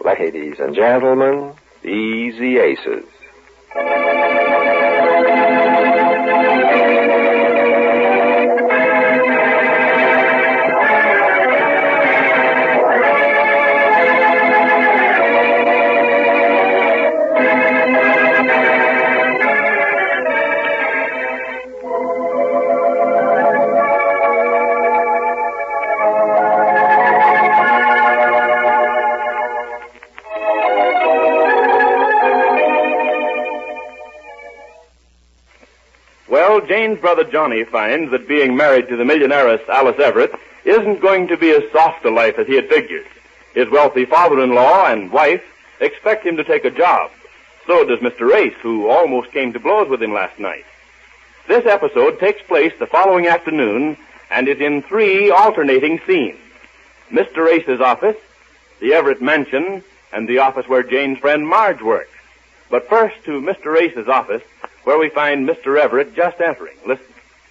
Ladies and gentlemen, Easy Aces. Jane's brother Johnny finds that being married to the millionairess Alice Everett isn't going to be as soft a life as he had figured. His wealthy father-in-law and wife expect him to take a job. So does Mr. Race, who almost came to blows with him last night. This episode takes place the following afternoon and is in 3 alternating scenes. Mr. Race's office, the Everett mansion, and the office where Jane's friend Marge works. But first to Mr. Race's office, where we find Mr. Everett just entering. Listen.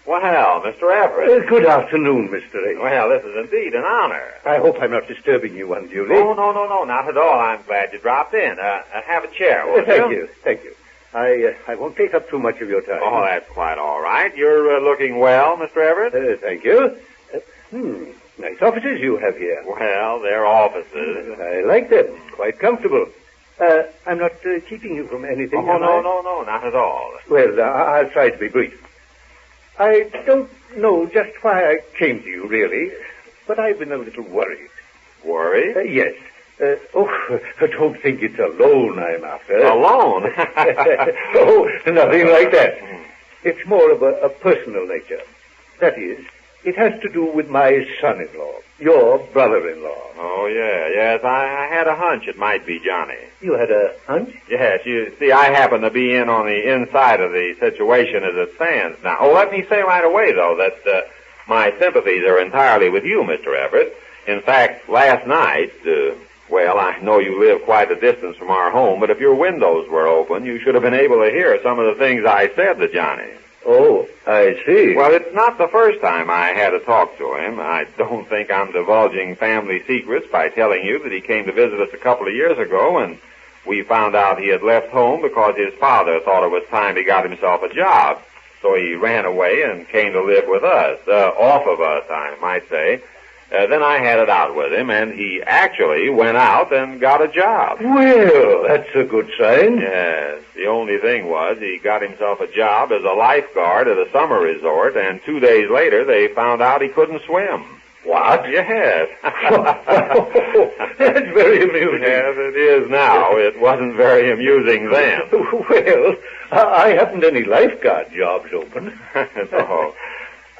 Well, Mr. Everett. Good afternoon, Mr. Race. Well, this is indeed an honor. I hope I'm not disturbing you unduly. Oh, no, not at all. I'm glad you dropped in. Have a chair, won't you? Thank you. I won't take up too much of your time. Oh, that's quite all right. You're looking well, Mr. Everett. Thank you. Nice offices you have here. Well, they're offices. I like them. Quite comfortable. I'm not keeping you from anything. Oh, no, not at all. Well, I'll try to be brief. I don't know just why I came to you, really, but I've been a little worried. Worried? Yes. I don't think it's a loan I'm after. A loan? Oh, nothing like that. It's more of a personal nature. That is, it has to do with my son-in-law, your brother-in-law. Oh, yes, I had a hunch it might be Johnny. You had a hunch? Yes, you see, I happen to be in on the inside of the situation as it stands now. Oh, let me say right away, though, that my sympathies are entirely with you, Mr. Everett. In fact, last night, well, I know you live quite a distance from our home, but if your windows were open, you should have been able to hear some of the things I said to Johnny. Oh, I see. Well, it's not the first time I had to talk to him. I don't think I'm divulging family secrets by telling you that he came to visit us a couple of years ago, and we found out he had left home because his father thought it was time he got himself a job. So he ran away and came to live with us, off of us, I might say. Then I had it out with him, and he actually went out and got a job. Well, that's a good sign. Yes. The only thing was he got himself a job as a lifeguard at a summer resort, and 2 days later they found out he couldn't swim. What? Yes. That's very amusing. Yes, it is now. It wasn't very amusing then. Well, I haven't any lifeguard jobs open. No.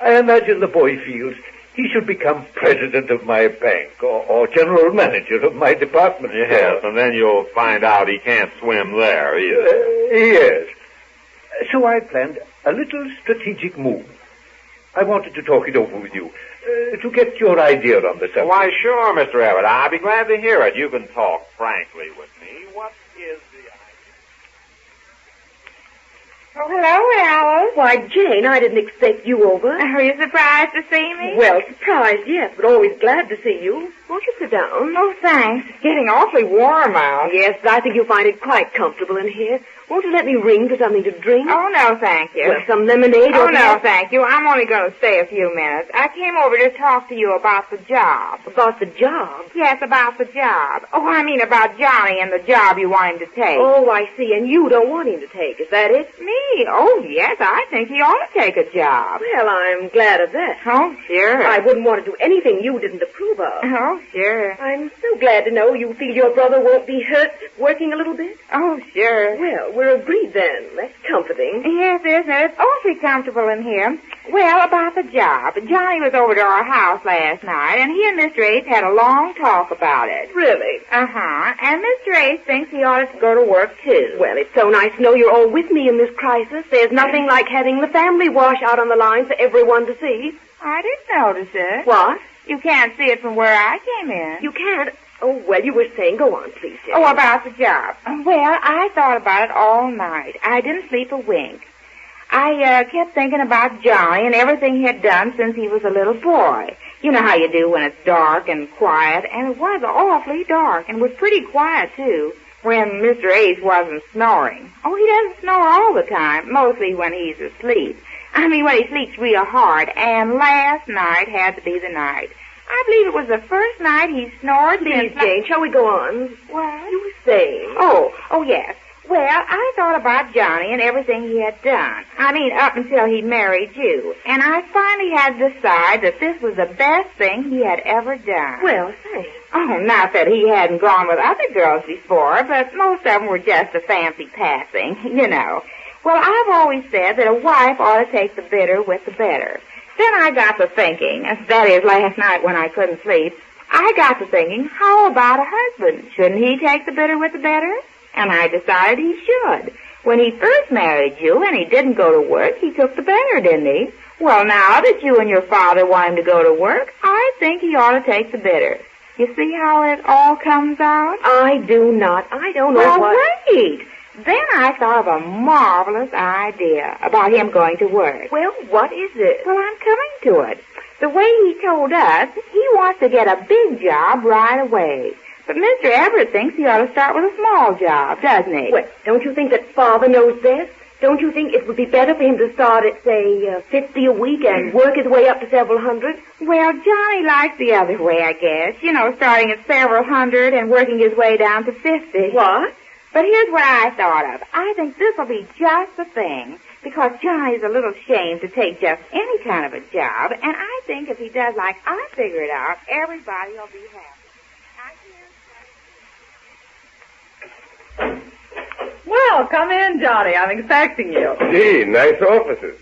I imagine the boy feels he should become president of my bank or general manager of my department. Yes, and then you'll find out he can't swim there either. Yes. So I planned a little strategic move. I wanted to talk it over with you, to get your idea on the subject. Why, sure, Mr. Everett. I'll be glad to hear it. You can talk frankly with me. What is the idea? Oh, hello, Alice. Why, Jane, I didn't expect you over. Are you surprised to see me? Well, surprised, yes, but always glad to see you. Won't you sit down? Oh, thanks. It's getting awfully warm out. Yes, but I think you'll find it quite comfortable in here. Won't you let me ring for something to drink? Oh, no, thank you. Well, some lemonade Oh, or... no, thank you. I'm only going to stay a few minutes. I came over to talk to you about the job. About the job? Yes, about the job. Oh, I mean about Johnny and the job you want him to take. Oh, I see, and you don't want him to take. Is that it? Me? Oh, yes, I think he ought to take a job. Well, I'm glad of that. Oh, sure. I wouldn't want to do anything you didn't approve of. Oh, sure. I'm so glad to know you feel your brother won't be hurt working a little bit. Oh, sure. Well, we're agreed then. That's comforting. Yes, isn't it? It's awfully comfortable in here. Well, about the job. Johnny was over to our house last night, and he and Mr. Ace had a long talk about it. Really? Uh-huh. And Mr. Ace thinks he ought to go to work, too. Well, it's so nice to know you're all with me in this crisis. There's nothing like having the family wash out on the line for everyone to see. I didn't notice it. What? You can't see it from where I came in. You can't? Oh, well, you were saying, go on, please, Jane. Oh, about the job. Well, I thought about it all night. I didn't sleep a wink. I kept thinking about Johnny and everything he had done since he was a little boy. You know how you do when it's dark and quiet, and it was awfully dark, and was pretty quiet, too, when Mr. Ace wasn't snoring. Oh, he doesn't snore all the time, mostly when he's asleep. I mean, when he sleeps real hard, and last night had to be the night. I believe it was the first night he snored. Please, Jane, shall we go on? What? You were saying. Oh, yes. Well, I thought about Johnny and everything he had done. I mean, up until he married you. And I finally had to decide that this was the best thing he had ever done. Well, thanks. Oh, not that he hadn't gone with other girls before, but most of them were just a fancy passing, you know. Well, I've always said that a wife ought to take the bitter with the better. Then I got to thinking, that is, last night when I couldn't sleep, I got to thinking, how about a husband? Shouldn't he take the bitter with the better? And I decided he should. When he first married you and he didn't go to work, he took the better, didn't he? Well, now that you and your father want him to go to work, I think he ought to take the bitter. You see how it all comes out? I do not. I don't know well, wait. Then I thought of a marvelous idea about him going to work. Well, what is it? Well, I'm coming to it. The way he told us, he wants to get a big job right away. But Mr. Everett thinks he ought to start with a small job, doesn't he? Well, don't you think that Father knows best? Don't you think it would be better for him to start at, say, $50 a week and work his way up to several hundred? Well, Johnny likes the other way, I guess. You know, starting at several hundred and working his way down to 50. What? But here's what I thought of. I think this will be just the thing, because Johnny's a little ashamed to take just any kind of a job, and I think if he does like I figured out, everybody will be happy. Well, come in, Johnny. I'm expecting you. Gee, nice offices.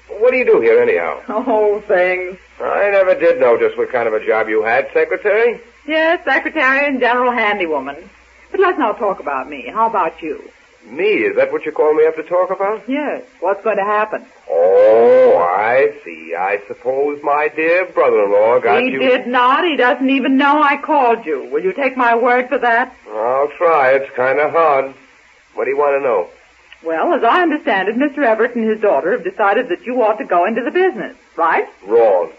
What do you do here, anyhow? Oh, things. I never did know just what kind of a job you had, secretary. Yes, secretary and general handywoman. But let's not talk about me. How about you? Me? Is that what you call me up to talk about? Yes. What's going to happen? Oh, I see. I suppose my dear brother-in-law got you... He did not. He doesn't even know I called you. Will you take my word for that? I'll try. It's kind of hard. What do you want to know? Well, as I understand it, Mr. Everett and his daughter have decided that you ought to go into the business, right? Wrong.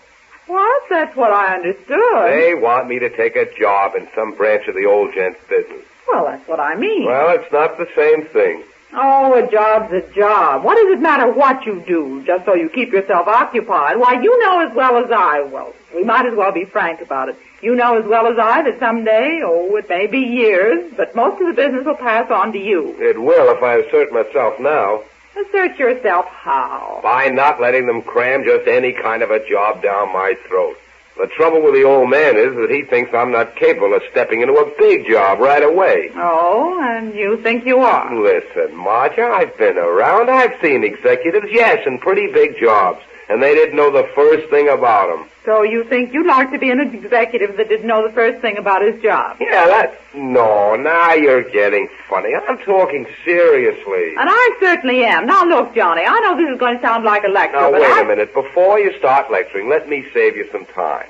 What? That's what I understood. They want me to take a job in some branch of the old gent's business. Well, that's what I mean. Well, it's not the same thing. Oh, a job's a job. What does it matter what you do, just so you keep yourself occupied? Why, you know as well as I, well, we might as well be frank about it. You know as well as I that someday, it may be years, but most of the business will pass on to you. It will if I assert myself now. Assert yourself how? By not letting them cram just any kind of a job down my throat. The trouble with the old man is that he thinks I'm not capable of stepping into a big job right away. Oh, and you think you are? Listen, Marcia, I've been around. I've seen executives, yes, in pretty big jobs, and they didn't know the first thing about them. So you think you'd like to be an executive that didn't know the first thing about his job? Yeah, No, now you're getting funny. I'm talking seriously. And I certainly am. Now, look, Johnny, I know this is going to sound like a lecture, Now, but wait a minute. Before you start lecturing, let me save you some time.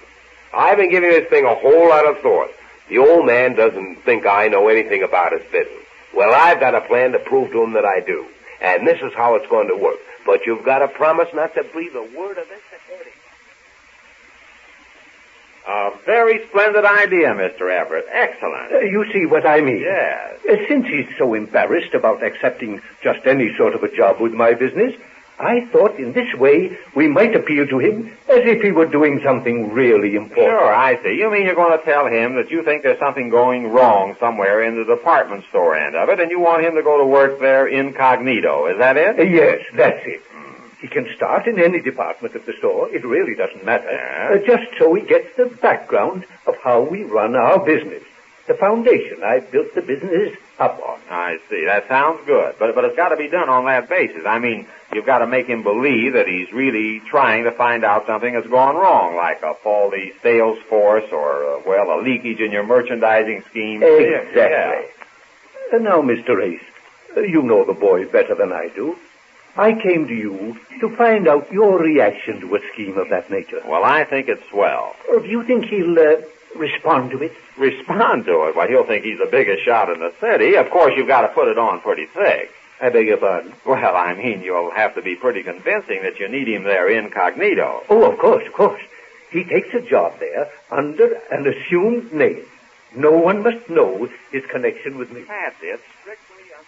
I've been giving this thing a whole lot of thought. The old man doesn't think I know anything about his business. Well, I've got a plan to prove to him that I do. And this is how it's going to work. But you've got to promise not to breathe a word of this to Eddie. A very splendid idea, Mr. Everett. Excellent. You see what I mean? Yes. Since he's so embarrassed about accepting just any sort of a job with my business, I thought in this way we might appeal to him as if he were doing something really important. Sure, I see. You mean you're going to tell him that you think there's something going wrong somewhere in the department store end of it, and you want him to go to work there incognito. Is that it? Yes, that's it. He can start in any department of the store. It really doesn't matter. Yeah. Just so he gets the background of how we run our business. The foundation I built the business up on. I see. That sounds good. But it's got to be done on that basis. I mean, you've got to make him believe that he's really trying to find out something that's gone wrong, like a faulty sales force or, a leakage in your merchandising scheme. Exactly. Yeah. Now, Mr. Ace, you know the boy better than I do. I came to you to find out your reaction to a scheme of that nature. Well, I think it's swell. Do you think he'll respond to it? Respond to it? Well, he'll think he's the biggest shot in the city. Of course, you've got to put it on pretty thick. I beg your pardon? Well, I mean, you'll have to be pretty convincing that you need him there incognito. Oh, of course. He takes a job there under an assumed name. No one must know his connection with me. That's it. Strictly undercover.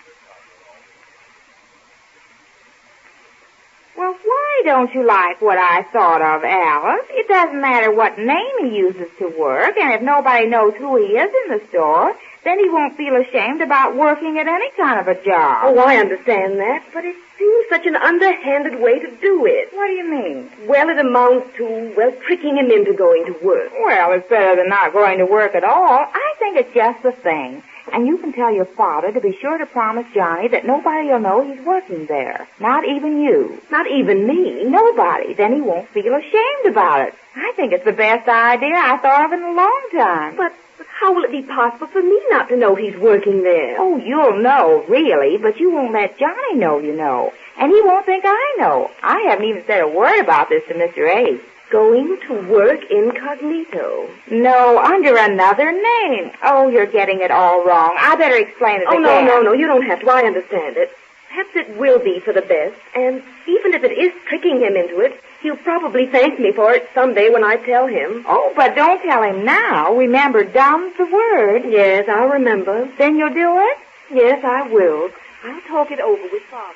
Well, why don't you like what I thought of, Alice? It doesn't matter what name he uses to work, and if nobody knows who he is in the store, then he won't feel ashamed about working at any kind of a job. Oh, I understand that, but it seems such an underhanded way to do it. What do you mean? Well, it amounts to, tricking him into going to work. Well, it's better than not going to work at all. I think it's just the thing. And you can tell your father to be sure to promise Johnny that nobody will know he's working there. Not even you. Not even me. Nobody. Then he won't feel ashamed about it. I think it's the best idea I thought of in a long time. But how will it be possible for me not to know he's working there? Oh, you'll know, really, but you won't let Johnny know you know. And he won't think I know. I haven't even said a word about this to Mr. Ace. Going to work incognito. No, under another name. Oh, you're getting it all wrong. I better explain it again. No, you don't have to. I understand it. Perhaps it will be for the best, and even if it is tricking him into it, he'll probably thank me for it someday when I tell him. Oh, but don't tell him now. Remember, dumb's the word. Yes, I'll remember. Then you'll do it? Yes, I will. I'll talk it over with Father.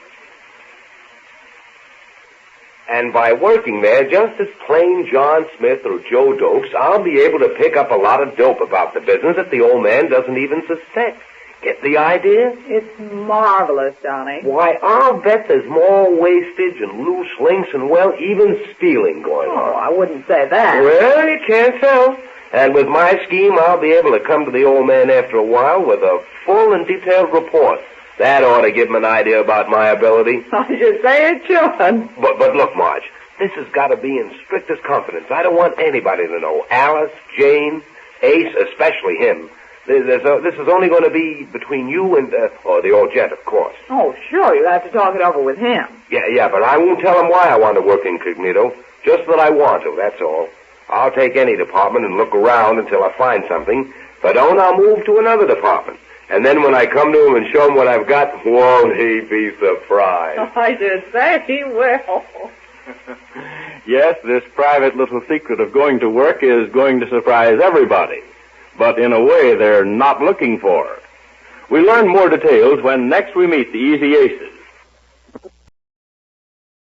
And by working there just as plain John Smith or Joe Dokes, I'll be able to pick up a lot of dope about the business that the old man doesn't even suspect. Get the idea? It's marvelous, Johnny. Why, I'll bet there's more wastage and loose links and, even stealing going on. I wouldn't say that. Well, you can't tell. And with my scheme, I'll be able to come to the old man after a while with a full and detailed report. That ought to give him an idea about my ability. I should say it should. But look, Marge, this has got to be in strictest confidence. I don't want anybody to know. Alice, Jane, Ace, especially him. This is only going to be between you and, the old gent, of course. Oh, sure, you have to talk it over with him. Yeah, but I won't tell him why I want to work incognito. Just that I want to, that's all. I'll take any department and look around until I find something. If I don't, I'll move to another department. And then when I come to him and show him what I've got, won't he be surprised? I should say he will. Yes, this private little secret of going to work is going to surprise everybody, but in a way they're not looking for. We learn more details when next we meet the Easy Aces.